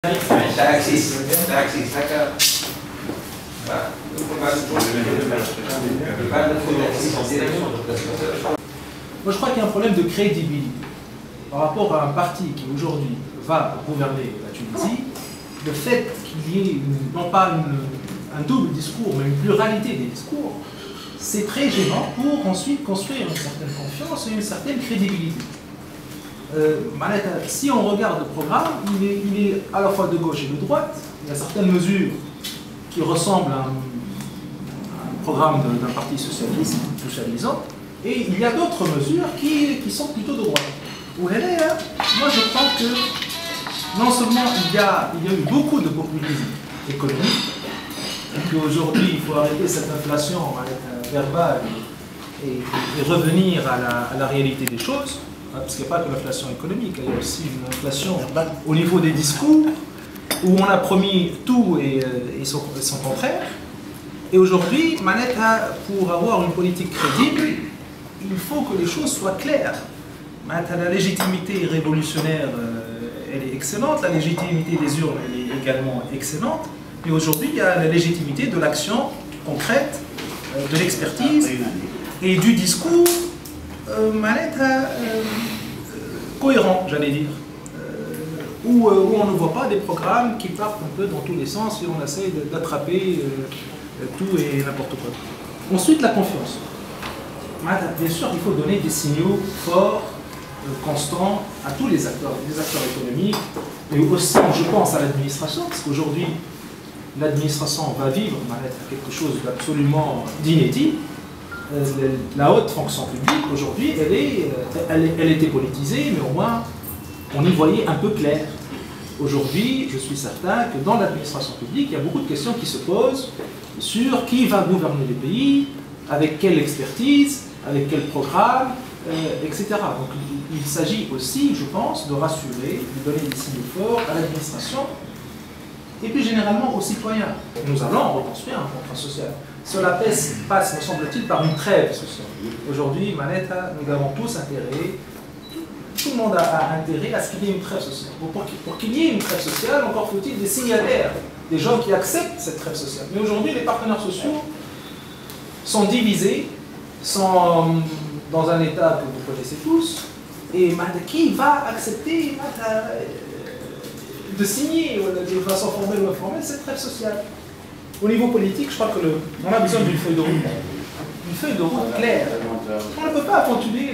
Moi, je crois qu'il y a un problème de crédibilité par rapport à un parti qui aujourd'hui va gouverner la Tunisie. Le fait qu'il y ait non pas un double discours, mais une pluralité des discours, c'est très gênant pour ensuite construire une certaine confiance et une certaine crédibilité. Si on regarde le programme, il est à la fois de gauche et de droite. Il y a certaines mesures qui ressemblent à un programme d'un parti socialisant, et il y a d'autres mesures qui sont plutôt de droite. Moi je crois que non seulement il y a eu beaucoup de populisme économique, et qu'aujourd'hui il faut arrêter cette inflation verbale et revenir à la réalité des choses, parce qu'il n'y a pas que l'inflation économique, il y a aussi une inflation au niveau des discours, où on a promis tout et son contraire. Et aujourd'hui, pour avoir une politique crédible, il faut que les choses soient claires. La légitimité révolutionnaire, elle est excellente, la légitimité des urnes, elle est également excellente, mais aujourd'hui, il y a la légitimité de l'action concrète, de l'expertise et du discours cohérent, j'allais dire, où on ne voit pas des programmes qui partent un peu dans tous les sens et on essaie d'attraper tout et n'importe quoi. Ensuite, la confiance. Bien sûr, il faut donner des signaux forts, constants à tous les acteurs économiques, mais aussi, je pense, à l'administration, parce qu'aujourd'hui, l'administration va vivre quelque chose d'absolument d'inédit. La haute fonction publique, aujourd'hui, elle était politisée, mais au moins, on y voyait un peu clair. Aujourd'hui, je suis certain que dans l'administration publique, il y a beaucoup de questions qui se posent sur qui va gouverner le pays, avec quelle expertise, avec quel programme, etc. Donc il s'agit aussi, je pense, de rassurer, de donner des signes forts à l'administration et plus généralement aux citoyens. Nous allons reconstruire un contrat social. Cela passe, me semble-t-il, par une trêve sociale. Aujourd'hui, nous avons tous intérêt, tout le monde a intérêt à ce qu'il y ait une trêve sociale. Pour qu'il y ait une trêve sociale, encore faut-il des signataires, des gens qui acceptent cette trêve sociale. Mais aujourd'hui, les partenaires sociaux sont divisés, sont dans un état que vous connaissez tous, et qui va accepter de signer de façon formelle ou informelle cette trêve sociale. Au niveau politique, je crois qu'on a besoin d'une feuille de route. Une feuille de route claire. On ne peut pas continuer,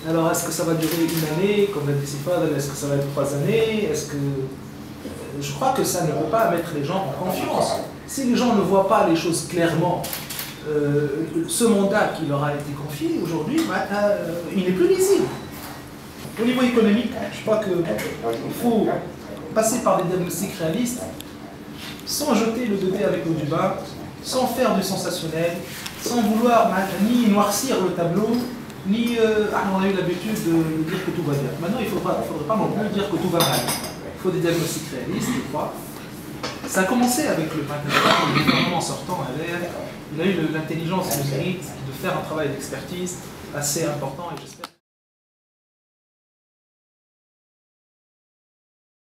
alors est-ce que ça va durer une année, comme l'a dit Sifad, est-ce que ça va être 3 années, je crois que ça ne peut pas mettre les gens en confiance. Si les gens ne voient pas les choses clairement, ce mandat qui leur a été confié aujourd'hui, il n'est plus lisible. Au niveau économique, je crois qu'il faut passer par des diagnostics réalistes, sans jeter le bébé avec l'eau du bain, sans faire du sensationnel, sans vouloir ni noircir le tableau, ni on a eu l'habitude de dire que tout va bien. Maintenant, il ne faudrait pas non plus dire que tout va mal. Il faut des diagnostics réalistes, je crois. Ça a commencé avec le gouvernement sortant. Il a eu l'intelligence de faire un travail d'expertise assez important et j'espère